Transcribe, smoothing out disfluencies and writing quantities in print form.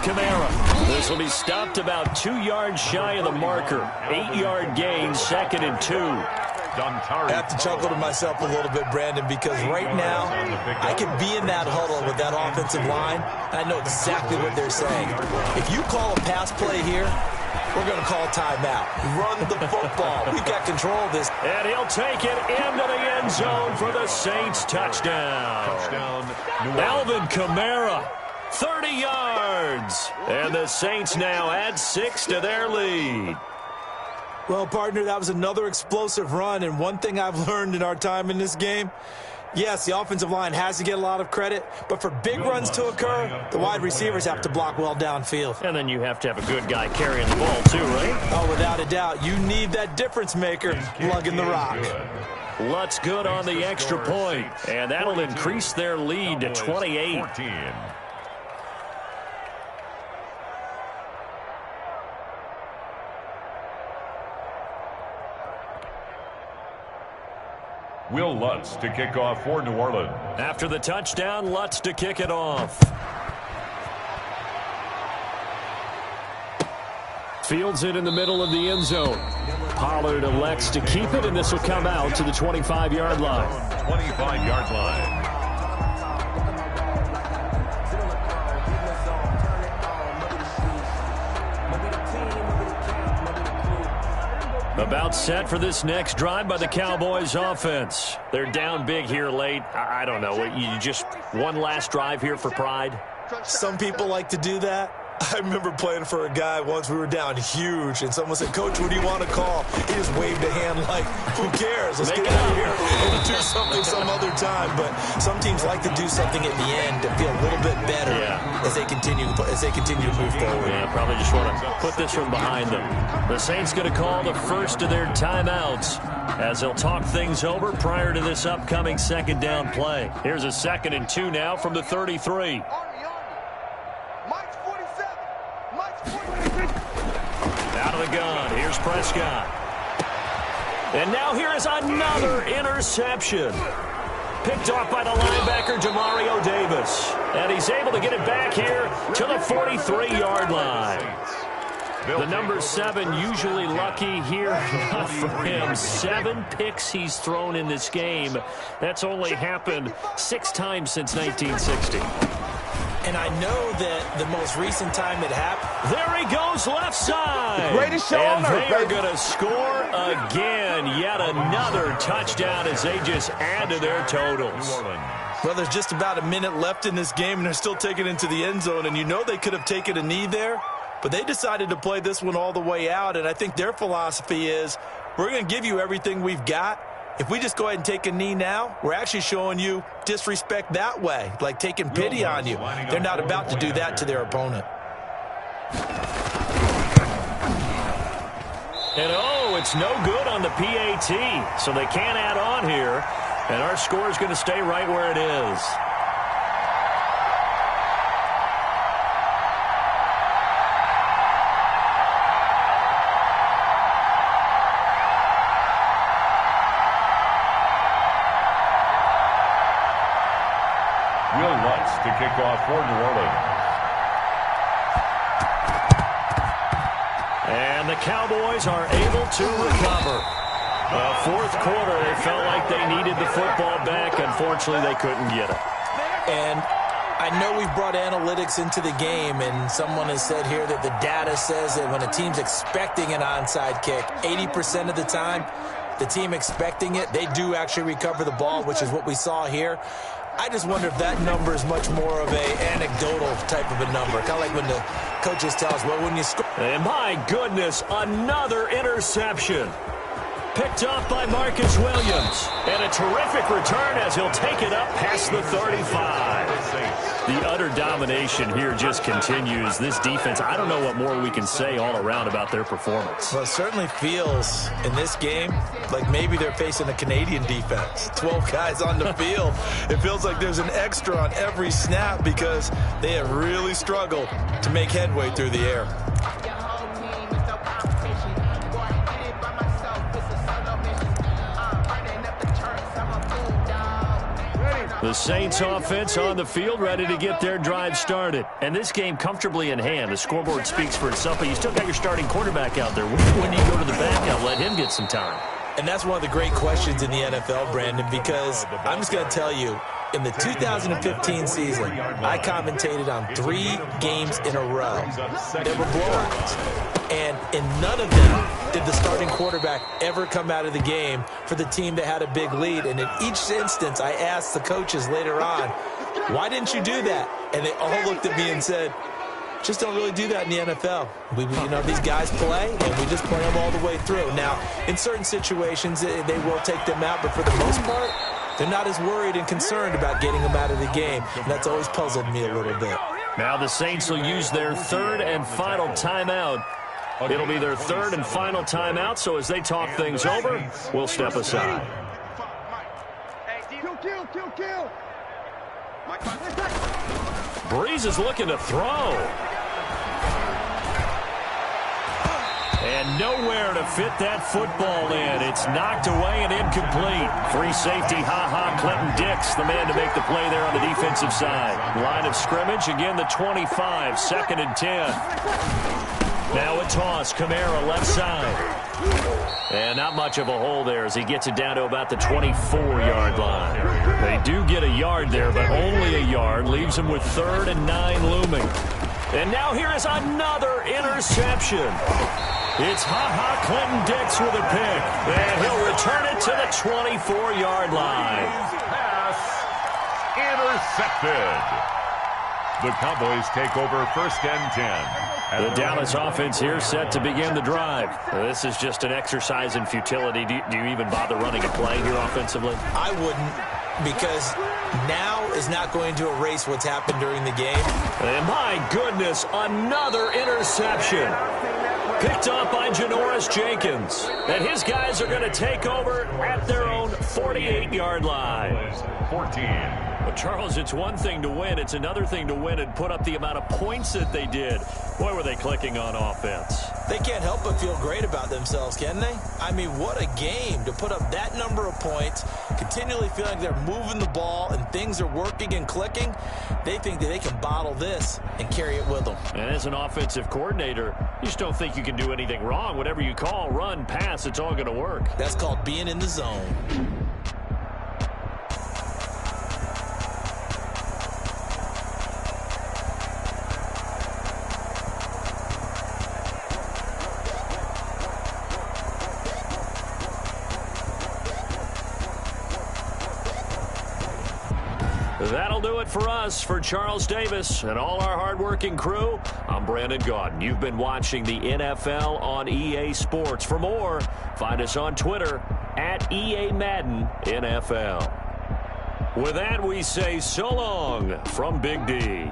with Kamara. This will be stopped about 2 yards shy of the marker. 8-yard gain, 2nd and 2. I have to chuckle to myself a little bit, Brandon, because right now I can be in that huddle with that offensive line. I know exactly what they're saying. If you call a pass play here, we're going to call timeout. Run the football. We've got control of this. And he'll take it into the end zone for the Saints touchdown. Alvin Kamara, 30 yards. And the Saints now add 6 to their lead. Well, partner, that was another explosive run, and one thing I've learned in our time in this game, yes, the offensive line has to get a lot of credit, but for big runs to occur, the wide receivers have to block well downfield. And then you have to have a good guy carrying the ball too, right? Oh, without a doubt. You need that difference maker lugging the rock. Lutz good on the extra point, and that'll increase their lead to 28. Will Lutz to kick off for New Orleans. After the touchdown, Lutz to kick it off. Fields it in the middle of the end zone. Pollard elects to keep it, and this will come out to the 25-yard line. 25-yard line. About set for this next drive by the Cowboys offense. They're down big here late. I don't know. You just one last drive here for pride? Some people like to do that. I remember playing for a guy once. We were down huge, and someone said, "Coach, what do you want to call?" He just waved a hand like, "Who cares? Let's get out of here and do something some other time." But some teams like to do something at the end to feel a little bit better as they continue to move forward. Yeah, probably just want to put this one behind them. The Saints going to call the first of their timeouts as they'll talk things over prior to this upcoming second down play. Here's a 2nd and 2 now from the 33. Out of the gun, here's Prescott. And now here is another interception. Picked off by the linebacker, Demario Davis. And he's able to get it back here to the 43-yard line. The number 7 usually lucky here. Not for him. 7 picks he's thrown in this game. That's only happened 6 times since 1960. And I know that the most recent time it happened. There he goes, left side. Greatest show on earth, And they're going to score again. Yet another touchdown as they just add to their totals. Well, there's just about a minute left in this game, and they're still taking it into the end zone. And you know they could have taken a knee there, but they decided to play this one all the way out. And I think their philosophy is, we're going to give you everything we've got. If we just go ahead and take a knee now, we're actually showing you disrespect that way, like taking pity on you. They're not about to do that to their opponent. And oh, it's no good on the PAT, so they can't add on here. And our score is going to stay right where it is. Will Lutz to kick off for New Orleans. And the Cowboys are able to recover. Fourth quarter, they felt like they needed the football back. Unfortunately, they couldn't get it. And I know we've brought analytics into the game, and someone has said here that the data says that when a team's expecting an onside kick, 80% of the time, the team expecting it, they do actually recover the ball, which is what we saw here. I just wonder if that number is much more of an anecdotal type of a number. Kind of like when the coaches tell us, well, when you score. And my goodness, another interception. Picked off by Marcus Williams. And a terrific return as he'll take it up past the 35. The utter domination here just continues. This defense, I don't know what more we can say all around about their performance. Well, it certainly feels in this game like maybe they're facing a Canadian defense. 12 guys on the field. It feels like there's an extra on every snap because they have really struggled to make headway through the air. The Saints offense on the field, ready to get their drive started. And this game comfortably in hand. The scoreboard speaks for itself, but you still got your starting quarterback out there. When do you go to the backup? Let him get some time. And that's one of the great questions in the NFL, Brandon, because I'm just going to tell you, in the 2015 season, I commentated on 3 games in a row. They were blowouts. And in none of them did the starting quarterback ever come out of the game for the team that had a big lead. And in each instance, I asked the coaches later on, why didn't you do that? And they all looked at me and said, just don't really do that in the NFL. These guys play, and we just play them all the way through. Now, in certain situations, they will take them out, but for the most part, they're not as worried and concerned about getting them out of the game. And that's always puzzled me a little bit. Now the Saints will use their third and final timeout. It'll be their third and final timeout, so as they talk things over, we'll step aside. Breeze is looking to throw. And nowhere to fit that football in. It's knocked away and incomplete. Free safety, Clinton Dix, the man to make the play there on the defensive side. Line of scrimmage, again the 25, 2nd and 10. Now a toss, Kamara left side. And not much of a hole there as he gets it down to about the 24-yard line. They do get a yard there, but only a yard. Leaves him with 3rd and 9 looming. And now here is another interception. It's Clinton Dix with a pick. And he'll return it to the 24-yard line. Pass intercepted. The Cowboys take over 1st and 10. The Dallas offense here set to begin the drive. This is just an exercise in futility. Do you even bother running a play here offensively? I wouldn't, because now is not going to erase what's happened during the game. And my goodness, another interception. Picked up by Janoris Jenkins. And his guys are going to take over at their own 48-yard line. 14. But Charles, it's one thing to win. It's another thing to win and put up the amount of points that they did. Boy, were they clicking on offense. They can't help but feel great about themselves, can they? I mean, what a game to put up that number of points, continually feeling like they're moving the ball and things are working and clicking. They think that they can bottle this and carry it with them. And as an offensive coordinator, you just don't think you can do anything wrong. Whatever you call, run, pass, it's all going to work. That's called being in the zone. That'll do it for us. For Charles Davis and all our hardworking crew, I'm Brandon Gaudin. You've been watching the NFL on EA Sports. For more, find us on Twitter at EA Madden NFL. With that, we say so long from Big D.